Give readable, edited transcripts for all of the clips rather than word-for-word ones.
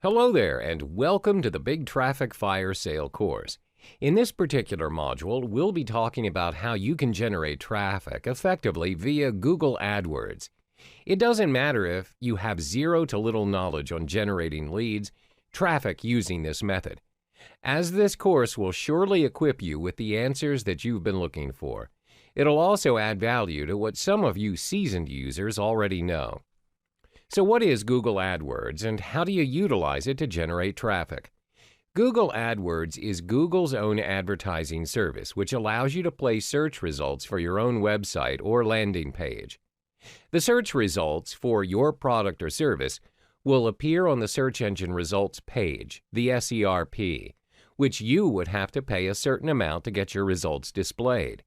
Hello there, and welcome to the Big Traffic Firesale course. In this particular module, we'll be talking about how you can generate traffic effectively via Google AdWords. It doesn't matter if you have zero to little knowledge on generating leads, traffic using this method, as this course will surely equip you with the answers that you've been looking for. It'll also add value to what some of you seasoned users already know. So what is Google AdWords and how do you utilize it to generate traffic? Google AdWords is Google's own advertising service, which allows you to place search results for your own website or landing page. The search results for your product or service will appear on the search engine results page, the SERP, which you would have to pay a certain amount to get your results displayed.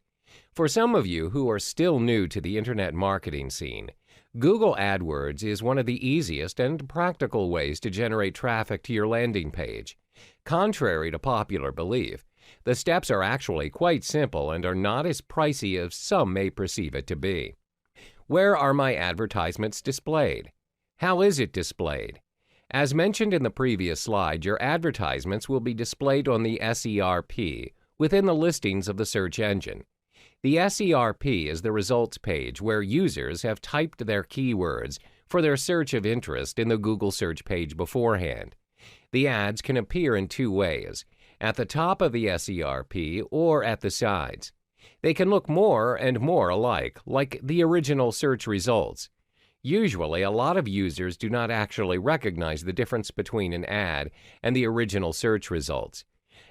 For some of you who are still new to the internet marketing scene, Google AdWords is one of the easiest and practical ways to generate traffic to your landing page. Contrary to popular belief, the steps are actually quite simple and are not as pricey as some may perceive it to be. Where are my advertisements displayed? How is it displayed? As mentioned in the previous slide, your advertisements will be displayed on the SERP within the listings of the search engine. The SERP is the results page where users have typed their keywords for their search of interest in the Google search page beforehand. The ads can appear in two ways, at the top of the SERP or at the sides. They can look more and more alike, like the original search results. Usually, a lot of users do not actually recognize the difference between an ad and the original search results.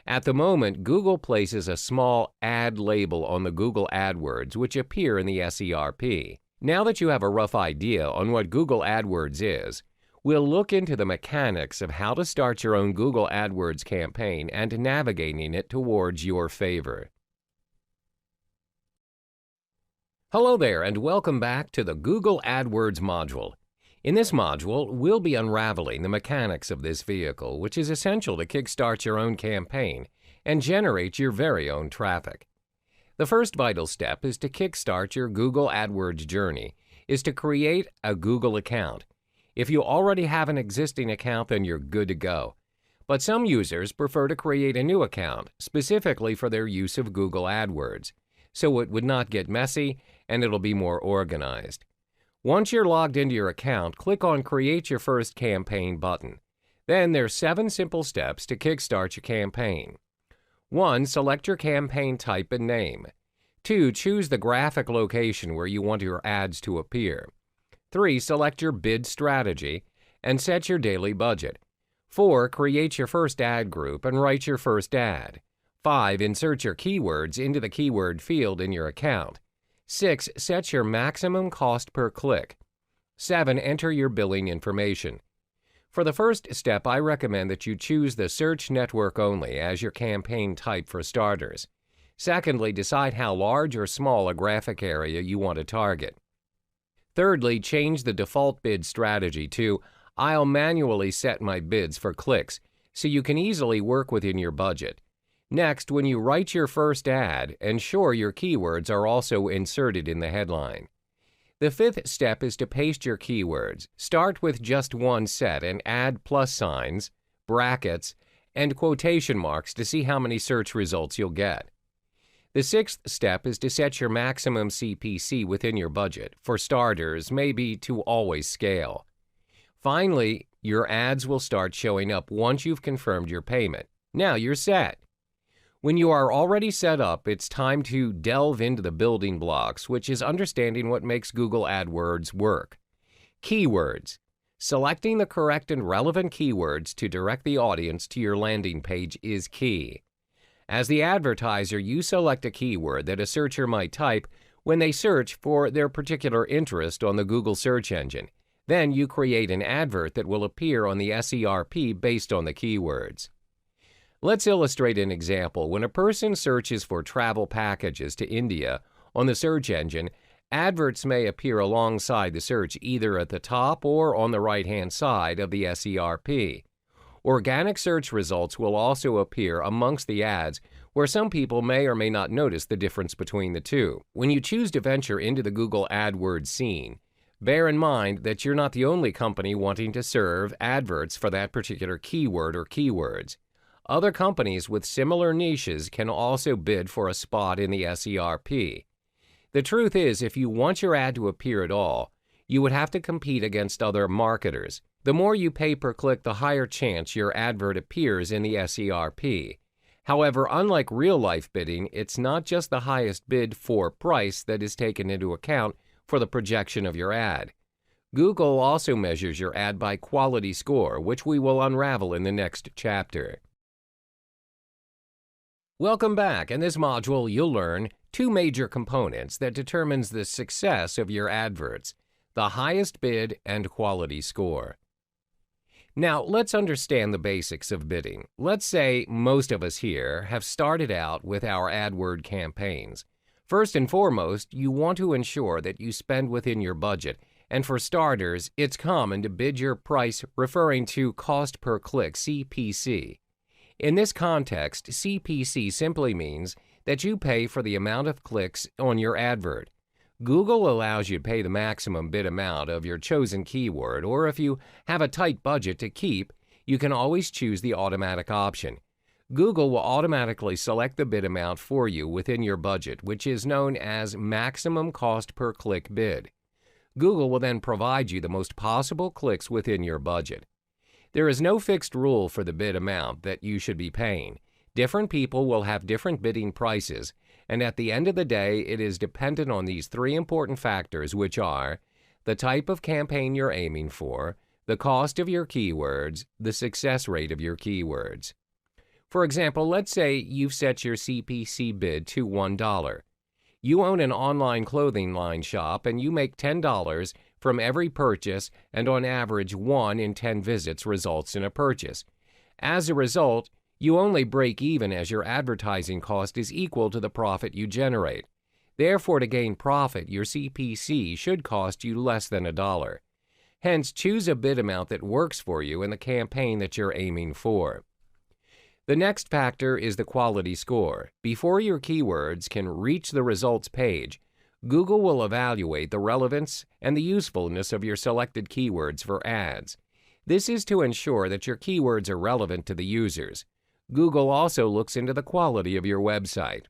At the moment, Google places a small ad label on the Google AdWords, which appear in the SERP. Now that you have a rough idea on what Google AdWords is, we'll look into the mechanics of how to start your own Google AdWords campaign and navigating it towards your favor. Hello there, and welcome back to the Google AdWords module. In this module, we'll be unraveling the mechanics of this vehicle, which is essential to kickstart your own campaign and generate your very own traffic. The first vital step is to kickstart your Google AdWords journey, is to create a Google account. If you already have an existing account, then you're good to go. But some users prefer to create a new account, specifically for their use of Google AdWords, so it would not get messy and it'll be more organized. Once you're logged into your account, click on Create Your First Campaign button. Then there's 7 simple steps to kickstart your campaign. 1. Select your campaign type and name. 2. Choose the graphic location where you want your ads to appear. 3. Select your bid strategy and set your daily budget. 4. Create your first ad group and write your first ad. 5. Insert your keywords into the keyword field in your account. 6. Set your maximum cost per click. 7. Enter your billing information. For the first step, I recommend that you choose the search network only as your campaign type for starters. Secondly, decide how large or small a graphic area you want to target. Thirdly, change the default bid strategy to I'll manually set my bids for clicks so you can easily work within your budget. Next, when you write your first ad, ensure your keywords are also inserted in the headline. The 5th step is to paste your keywords. Start with just one set and add plus signs, brackets, and quotation marks to see how many search results you'll get. The 6th step is to set your maximum CPC within your budget. For starters, maybe to always scale. Finally, your ads will start showing up once you've confirmed your payment. Now you're set. When you are already set up, it's time to delve into the building blocks, which is understanding what makes Google AdWords work. Keywords. Selecting the correct and relevant keywords to direct the audience to your landing page is key. As the advertiser, you select a keyword that a searcher might type when they search for their particular interest on the Google search engine. Then you create an advert that will appear on the SERP based on the keywords. Let's illustrate an example. When a person searches for travel packages to India on the search engine, adverts may appear alongside the search either at the top or on the right-hand side of the SERP. Organic search results will also appear amongst the ads, where some people may or may not notice the difference between the two. When you choose to venture into the Google AdWords scene, Bear in mind that you're not the only company wanting to serve adverts for that particular keyword or keywords. Other companies with similar niches can also bid for a spot in the SERP. The truth is, if you want your ad to appear at all, you would have to compete against other marketers. The more you pay per click, the higher chance your advert appears in the SERP. However, unlike real-life bidding, it's not just the highest bid for price that is taken into account for the projection of your ad. Google also measures your ad by quality score, which we will unravel in the next chapter. Welcome back. In this module, you'll learn two major components that determines the success of your adverts: the highest bid and quality score. Now, let's understand the basics of bidding. Let's say most of us here have started out with our AdWord campaigns. First and foremost, you want to ensure that you spend within your budget, and for starters, it's common to bid your price referring to cost per click, CPC. In this context, CPC simply means that you pay for the amount of clicks on your advert. Google allows you to pay the maximum bid amount of your chosen keyword, or if you have a tight budget to keep, you can always choose the automatic option. Google will automatically select the bid amount for you within your budget, which is known as maximum cost per click bid. Google will then provide you the most possible clicks within your budget. There is no fixed rule for the bid amount that you should be paying. Different people will have different bidding prices, and at the end of the day, it is dependent on these three important factors, which are the type of campaign you're aiming for, the cost of your keywords, the success rate of your keywords. For example, let's say you've set your CPC bid to $1. You own an online clothing line shop and you make $10 from every purchase, and on average 1 in 10 visits results in a purchase. As a result, you only break even as your advertising cost is equal to the profit you generate. Therefore, to gain profit, your CPC should cost you less than $1. Hence, choose a bid amount that works for you in the campaign that you're aiming for. The next factor is the quality score. Before your keywords can reach the results page, Google will evaluate the relevance and the usefulness of your selected keywords for ads. This is to ensure that your keywords are relevant to the users. Google also looks into the quality of your website.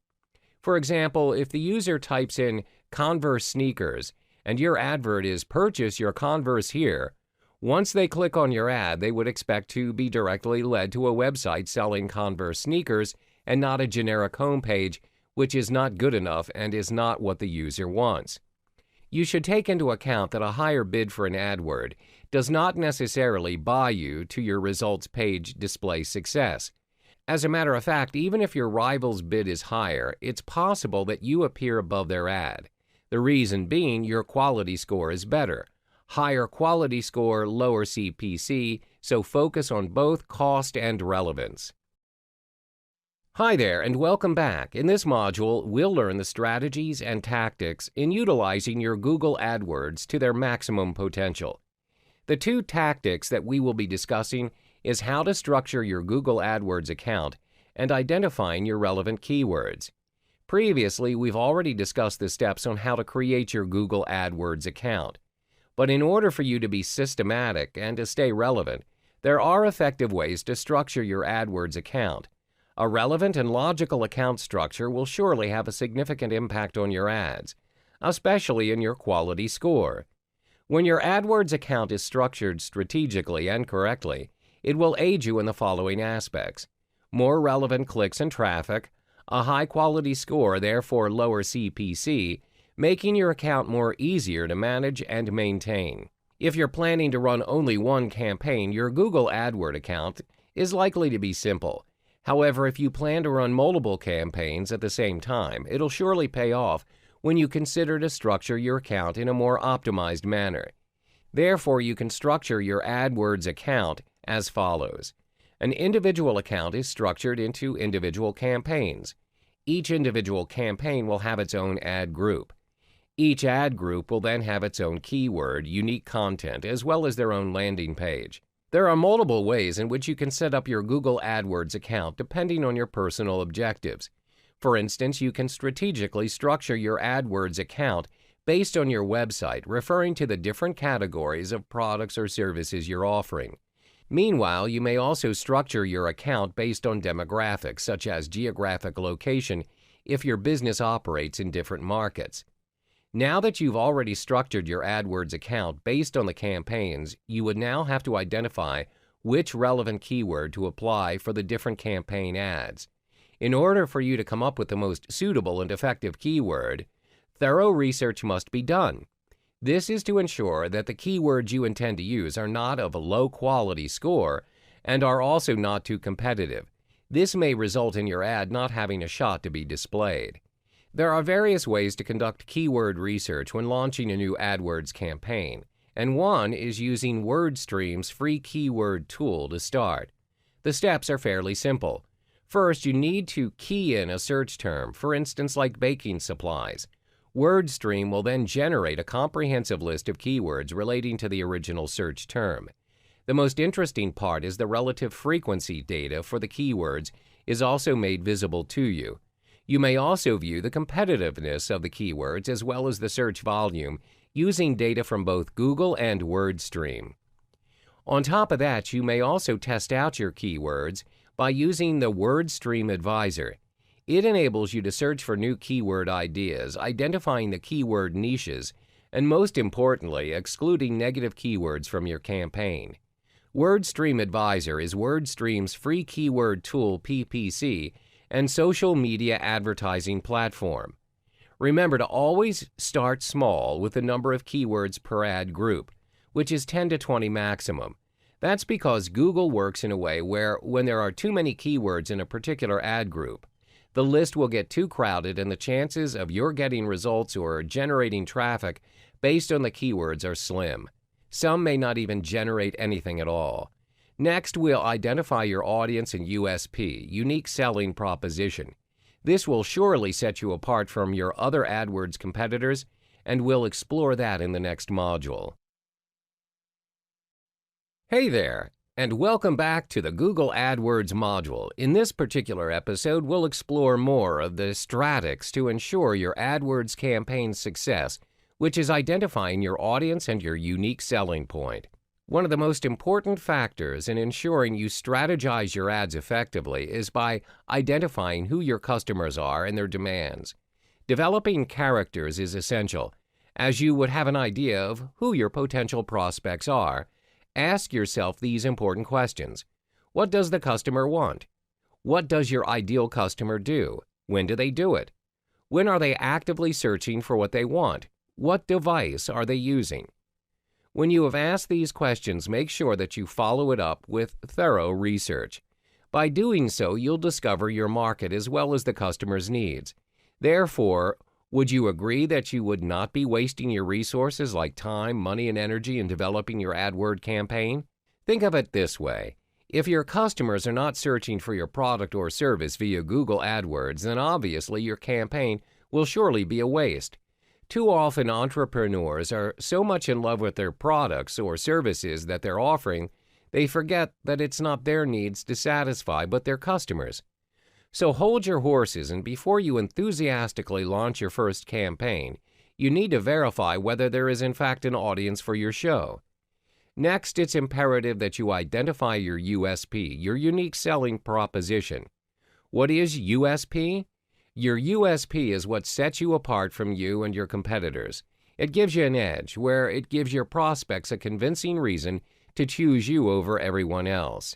For example, if the user types in Converse sneakers and your advert is "Purchase your Converse here," once they click on your ad, they would expect to be directly led to a website selling Converse sneakers and not a generic homepage, which is not good enough and is not what the user wants. You should take into account that a higher bid for an AdWord does not necessarily buy you to your results page display success. As a matter of fact, even if your rival's bid is higher, it's possible that you appear above their ad. The reason being your quality score is better. Higher quality score, lower CPC, so focus on both cost and relevance. Hi there, and welcome back. In this module, we'll learn the strategies and tactics in utilizing your Google AdWords to their maximum potential. The two tactics that we will be discussing is how to structure your Google AdWords account and identifying your relevant keywords. Previously, we've already discussed the steps on how to create your Google AdWords account. But in order for you to be systematic and to stay relevant, there are effective ways to structure your AdWords account. A relevant and logical account structure will surely have a significant impact on your ads, especially in your quality score. When your AdWords account is structured strategically and correctly, it will aid you in the following aspects: more relevant clicks and traffic, a high-quality score, therefore lower CPC, making your account more easier to manage and maintain. If you're planning to run only one campaign, your Google AdWord account is likely to be simple. However, if you plan to run multiple campaigns at the same time, it'll surely pay off when you consider to structure your account in a more optimized manner. Therefore, you can structure your AdWords account as follows. An individual account is structured into individual campaigns. Each individual campaign will have its own ad group. Each ad group will then have its own keyword, unique content, as well as their own landing page. There are multiple ways in which you can set up your Google AdWords account depending on your personal objectives. For instance, you can strategically structure your AdWords account based on your website, referring to the different categories of products or services you're offering. Meanwhile, you may also structure your account based on demographics, such as geographic location, if your business operates in different markets. Now that you've already structured your AdWords account based on the campaigns, you would now have to identify which relevant keyword to apply for the different campaign ads. In order for you to come up with the most suitable and effective keyword, thorough research must be done. This is to ensure that the keywords you intend to use are not of a low quality score and are also not too competitive. This may result in your ad not having a shot to be displayed. There are various ways to conduct keyword research when launching a new AdWords campaign, and one is using WordStream's free keyword tool to start. The steps are fairly simple. First, you need to key in a search term, for instance like baking supplies. WordStream will then generate a comprehensive list of keywords relating to the original search term. The most interesting part is the relative frequency data for the keywords is also made visible to you. You may also view the competitiveness of the keywords as well as the search volume using data from both Google and WordStream. On top of that, you may also test out your keywords by using the WordStream Advisor. It enables you to search for new keyword ideas, identifying the keyword niches, and most importantly, excluding negative keywords from your campaign. WordStream Advisor is WordStream's free keyword tool PPC and social media advertising platform. Remember to always start small with the number of keywords per ad group, which is 10 to 20 maximum. That's because Google works in a way where when there are too many keywords in a particular ad group, the list will get too crowded and the chances of your getting results or generating traffic based on the keywords are slim. Some may not even generate anything at all. Next, we'll identify your audience and USP, unique selling proposition. This will surely set you apart from your other AdWords competitors, and we'll explore that in the next module. Hey there, and welcome back to the Google AdWords module. In this particular episode, we'll explore more of the stratics to ensure your AdWords campaign's success, which is identifying your audience and your unique selling point. One of the most important factors in ensuring you strategize your ads effectively is by identifying who your customers are and their demands. Developing characters is essential. As you would have an idea of who your potential prospects are, ask yourself these important questions. What does the customer want? What does your ideal customer do? When do they do it? When are they actively searching for what they want? What device are they using? When you have asked these questions, make sure that you follow it up with thorough research. By doing so, you'll discover your market as well as the customer's needs. Therefore, would you agree that you would not be wasting your resources like time, money, and energy in developing your AdWord campaign? Think of it this way. If your customers are not searching for your product or service via Google AdWords, then obviously your campaign will surely be a waste. Too often, entrepreneurs are so much in love with their products or services that they're offering, they forget that it's not their needs to satisfy, but their customers. So hold your horses, and before you enthusiastically launch your first campaign, you need to verify whether there is in fact an audience for your show. Next, it's imperative that you identify your USP, your unique selling proposition. What is USP? Your USP is what sets you apart from you and your competitors. It gives you an edge, where it gives your prospects a convincing reason to choose you over everyone else.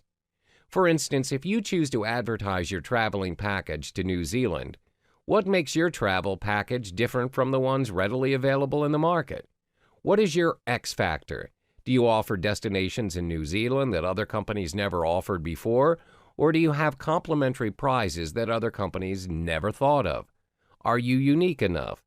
For instance, if you choose to advertise your traveling package to New Zealand, what makes your travel package different from the ones readily available in the market? What is your X factor? Do you offer destinations in New Zealand that other companies never offered before? Or do you have complimentary prizes that other companies never thought of? Are you unique enough?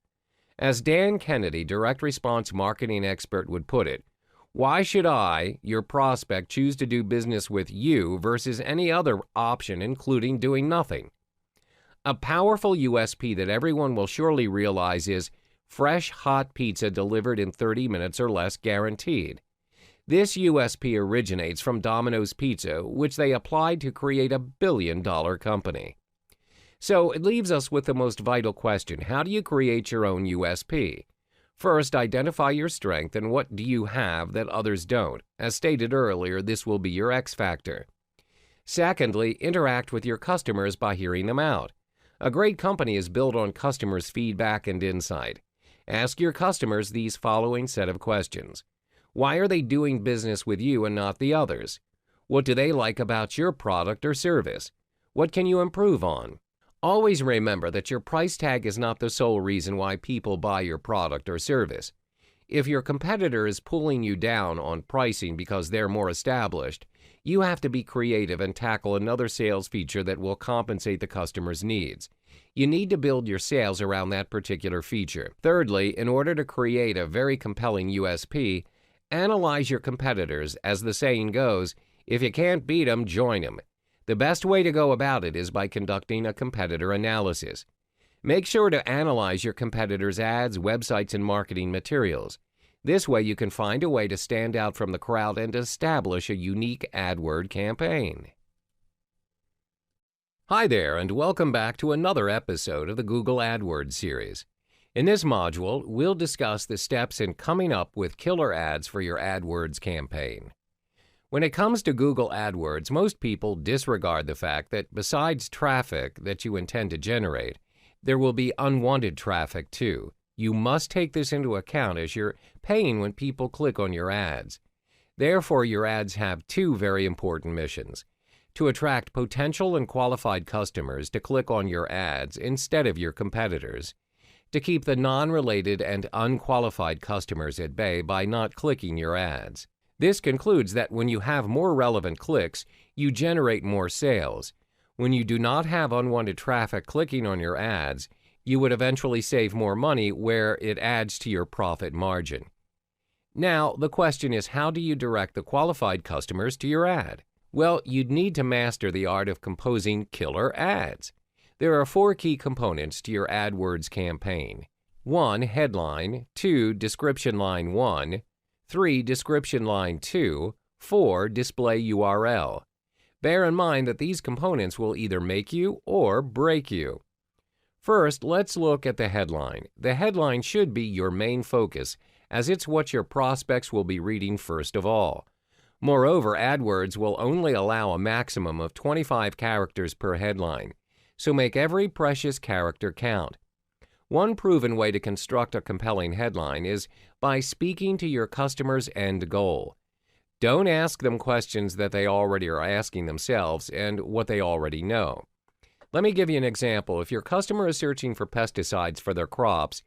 As Dan Kennedy, direct response marketing expert, would put it, why should I, your prospect, choose to do business with you versus any other option, including doing nothing? A powerful USP that everyone will surely realize is fresh, hot pizza delivered in 30 minutes or less guaranteed. This USP originates from Domino's Pizza, which they applied to create a billion-dollar company. So it leaves us with the most vital question: how do you create your own USP? First, identify your strength and what do you have that others don't. As stated earlier, this will be your X factor. Secondly, interact with your customers by hearing them out. A great company is built on customers' feedback and insight. Ask your customers these following set of questions. Why are they doing business with you and not the others? What do they like about your product or service? What can you improve on? Always remember that your price tag is not the sole reason why people buy your product or service. If your competitor is pulling you down on pricing because they're more established, you have to be creative and tackle another sales feature that will compensate the customer's needs. You need to build your sales around that particular feature. Thirdly, in order to create a very compelling USP, analyze your competitors. As the saying goes, if you can't beat them, join them. The best way to go about it is by conducting a competitor analysis. Make sure to analyze your competitors' ads, websites, and marketing materials. This way you can find a way to stand out from the crowd and establish a unique AdWord campaign. Hi there, and welcome back to another episode of the Google AdWords series. In this module, we'll discuss the steps in coming up with killer ads for your AdWords campaign. When it comes to Google AdWords, most people disregard the fact that besides traffic that you intend to generate, there will be unwanted traffic too. You must take this into account as you're paying when people click on your ads. Therefore, your ads have two very important missions: to attract potential and qualified customers to click on your ads instead of your competitors, to keep the non-related and unqualified customers at bay by not clicking your ads. This concludes that when you have more relevant clicks, you generate more sales. When you do not have unwanted traffic clicking on your ads, you would eventually save more money where it adds to your profit margin. Now, the question is, how do you direct the qualified customers to your ad? Well, you'd need to master the art of composing killer ads. There are 4 key components to your AdWords campaign. 1. Headline. 2. Description line 1. 3. Description line 2. 4. Display URL. Bear in mind that these components will either make you or break you. First, let's look at the headline. The headline should be your main focus, as it's what your prospects will be reading first of all. Moreover, AdWords will only allow a maximum of 25 characters per headline, so make every precious character count. One proven way to construct a compelling headline is by speaking to your customer's end goal. Don't ask them questions that they already are asking themselves and what they already know. Let me give you an example. If your customer is searching for pesticides for their crops,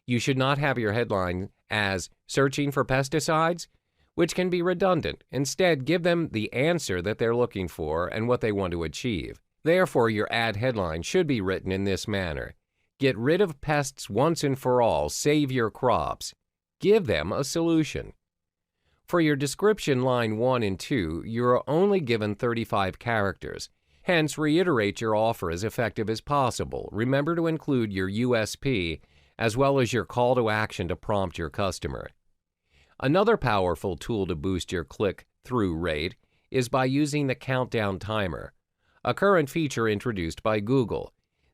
you should not have your headline as "Searching for pesticides," which can be redundant. Instead, give them the answer that they're looking for and what they want to achieve. Therefore, your ad headline should be written in this manner: Get rid of pests once and for all, save your crops. Give them a solution. For your description line 1 and 2, you are only given 35 characters. Hence, reiterate your offer as effective as possible. Remember to include your USP as well as your call to action to prompt your customer. Another powerful tool to boost your click-through rate is by using the countdown timer, a current feature introduced by Google.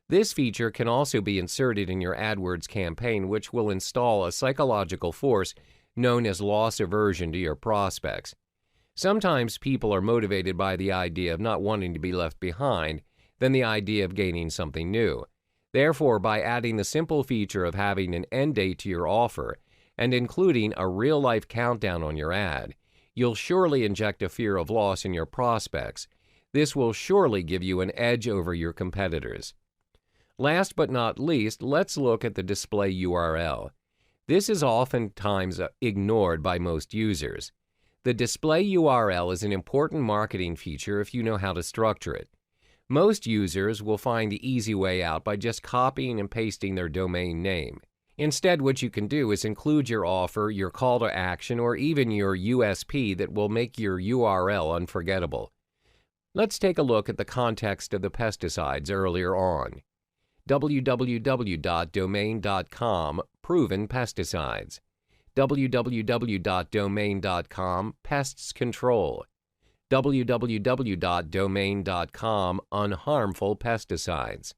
This feature can also be inserted in your AdWords campaign, which will install a psychological force known as loss aversion to your prospects. Sometimes people are motivated by the idea of not wanting to be left behind than the idea of gaining something new. Therefore, by adding the simple feature of having an end date to your offer and including a real-life countdown on your ad, you'll surely inject a fear of loss in your prospects. This will surely give you an edge over your competitors. Last but not least, let's look at the display URL. This is oftentimes ignored by most users. The display URL is an important marketing feature if you know how to structure it. Most users will find the easy way out by just copying and pasting their domain name. Instead, what you can do is include your offer, your call to action, or even your USP that will make your URL unforgettable. Let's take a look at the context of the pesticides earlier on. www.domain.com Proven Pesticides. www.domain.com Pests Control. www.domain.com Unharmful Pesticides.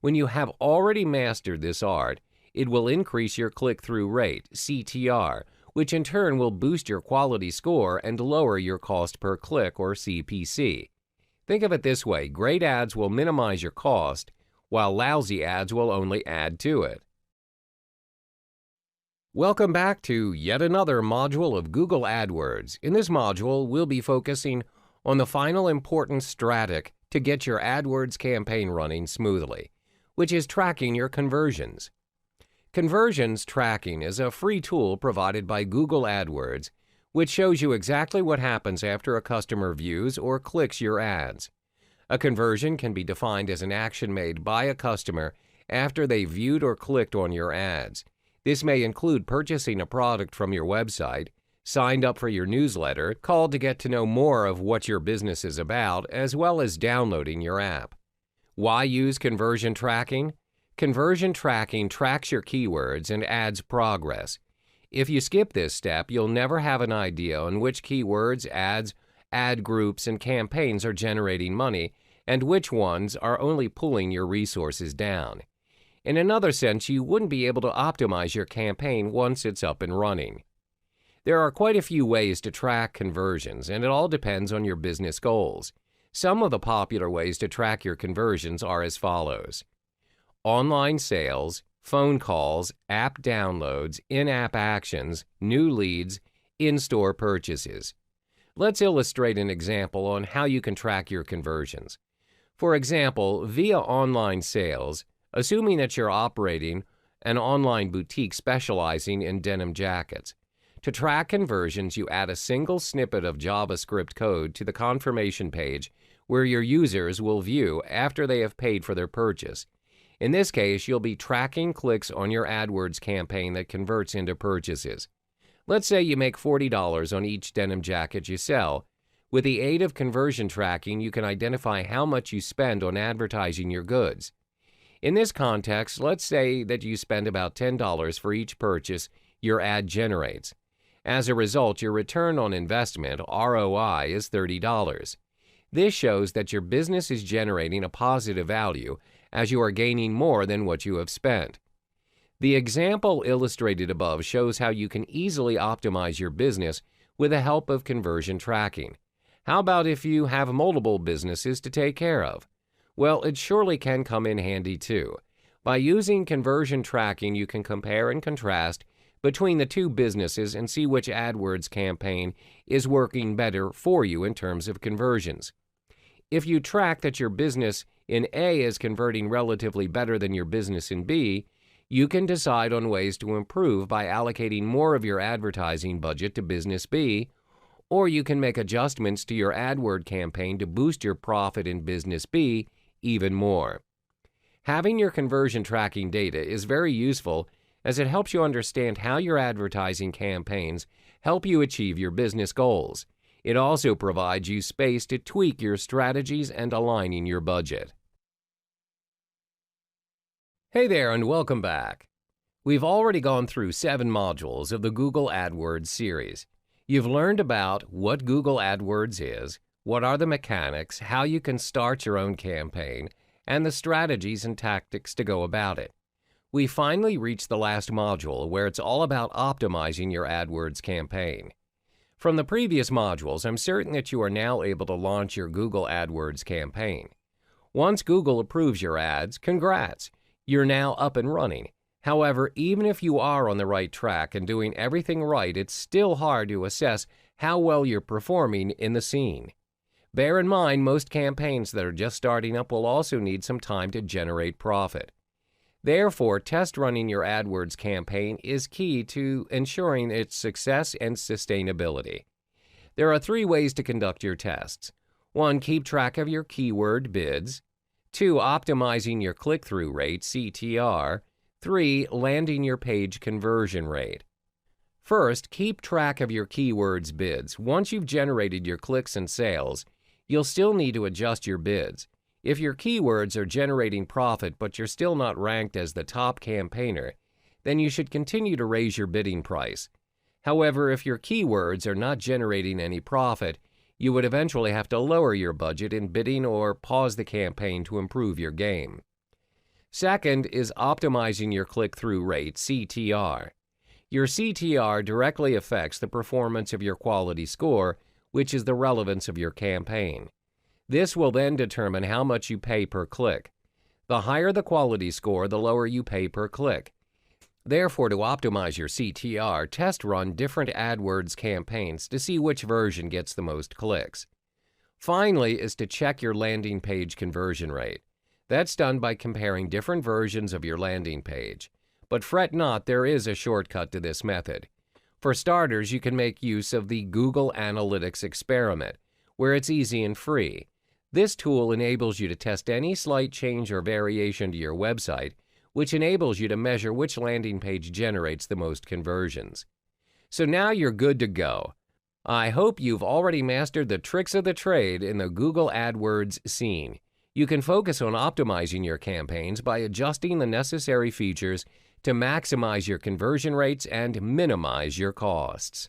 When you have already mastered this art, It will increase your click-through rate, CTR, which in turn will boost your quality score and lower your cost per click, or CPC. Think of it this way: great ads will minimize your cost, while lousy ads will only add to it. Welcome back to yet another module of Google AdWords. In this module, we'll be focusing on the final important strategy to get your AdWords campaign running smoothly, which is tracking your conversions. Conversions tracking is a free tool provided by Google AdWords, which shows you exactly what happens after a customer views or clicks your ads. A conversion can be defined as an action made by a customer after they viewed or clicked on your ads. This may include purchasing a product from your website, signed up for your newsletter, called to get to know more of what your business is about, as well as downloading your app. Why use conversion tracking? Conversion tracking tracks your keywords and ads progress. If you skip this step, you'll never have an idea on which keywords, ads, ad groups, and campaigns are generating money, and which ones are only pulling your resources down. In another sense, you wouldn't be able to optimize your campaign once it's up and running. There are quite a few ways to track conversions, and it all depends on your business goals. Some of the popular ways to track your conversions are as follows: online sales, phone calls, app downloads, in-app actions, new leads, in-store purchases. Let's illustrate an example on how you can track your conversions. For example, via online sales, assuming that you're operating an online boutique specializing in denim jackets. To track conversions, you add a single snippet of JavaScript code to the confirmation page where your users will view after they have paid for their purchase. In this case, you'll be tracking clicks on your AdWords campaign that converts into purchases. Let's say you make $40 on each denim jacket you sell. With the aid of conversion tracking, you can identify how much you spend on advertising your goods. In this context, let's say that you spend about $10 for each purchase your ad generates. As a result, your return on investment, ROI, is $30. This shows that your business is generating a positive value as you are gaining more than what you have spent. The example illustrated above shows how you can easily optimize your business with the help of conversion tracking. How about if you have multiple businesses to take care of? Well, it surely can come in handy too. By using conversion tracking, you can compare and contrast between the two businesses and see which AdWords campaign is working better for you in terms of conversions. If you track that your business in A is converting relatively better than your business in B, you can decide on ways to improve by allocating more of your advertising budget to business B, or you can make adjustments to your AdWord campaign to boost your profit in business B even more. Having your conversion tracking data is very useful as it helps you understand how your advertising campaigns help you achieve your business goals. It also provides you space to tweak your strategies and aligning your budget. Hey there and welcome back. We've already gone through 7 modules of the Google AdWords series. You've learned about what Google AdWords is, what are the mechanics, how you can start your own campaign, and the strategies and tactics to go about it. We finally reached the last module where it's all about optimizing your AdWords campaign. From the previous modules, I'm certain that you are now able to launch your Google AdWords campaign. Once Google approves your ads, congrats! You're now up and running. However, even if you are on the right track and doing everything right, it's still hard to assess how well you're performing in the scene. Bear in mind, most campaigns that are just starting up will also need some time to generate profit. Therefore, test running your AdWords campaign is key to ensuring its success and sustainability. There are 3 ways to conduct your tests. 1. Keep track of your keyword bids. 2. Optimizing your click-through rate, CTR. 3. Landing your page conversion rate. First, keep track of your keywords bids. Once you've generated your clicks and sales, you'll still need to adjust your bids. If your keywords are generating profit but you're still not ranked as the top campaigner, then you should continue to raise your bidding price. However, if your keywords are not generating any profit, you would eventually have to lower your budget in bidding or pause the campaign to improve your game. Second is optimizing your click-through rate, CTR. Your CTR directly affects the performance of your quality score, which is the relevance of your campaign. This will then determine how much you pay per click. The higher the quality score, the lower you pay per click. Therefore, to optimize your CTR, test run different AdWords campaigns to see which version gets the most clicks. Finally is to check your landing page conversion rate. That's done by comparing different versions of your landing page. But fret not, there is a shortcut to this method. For starters, you can make use of the Google Analytics experiment, where it's easy and free. This tool enables you to test any slight change or variation to your website, which enables you to measure which landing page generates the most conversions. So now you're good to go. I hope you've already mastered the tricks of the trade in the Google AdWords scene. You can focus on optimizing your campaigns by adjusting the necessary features to maximize your conversion rates and minimize your costs.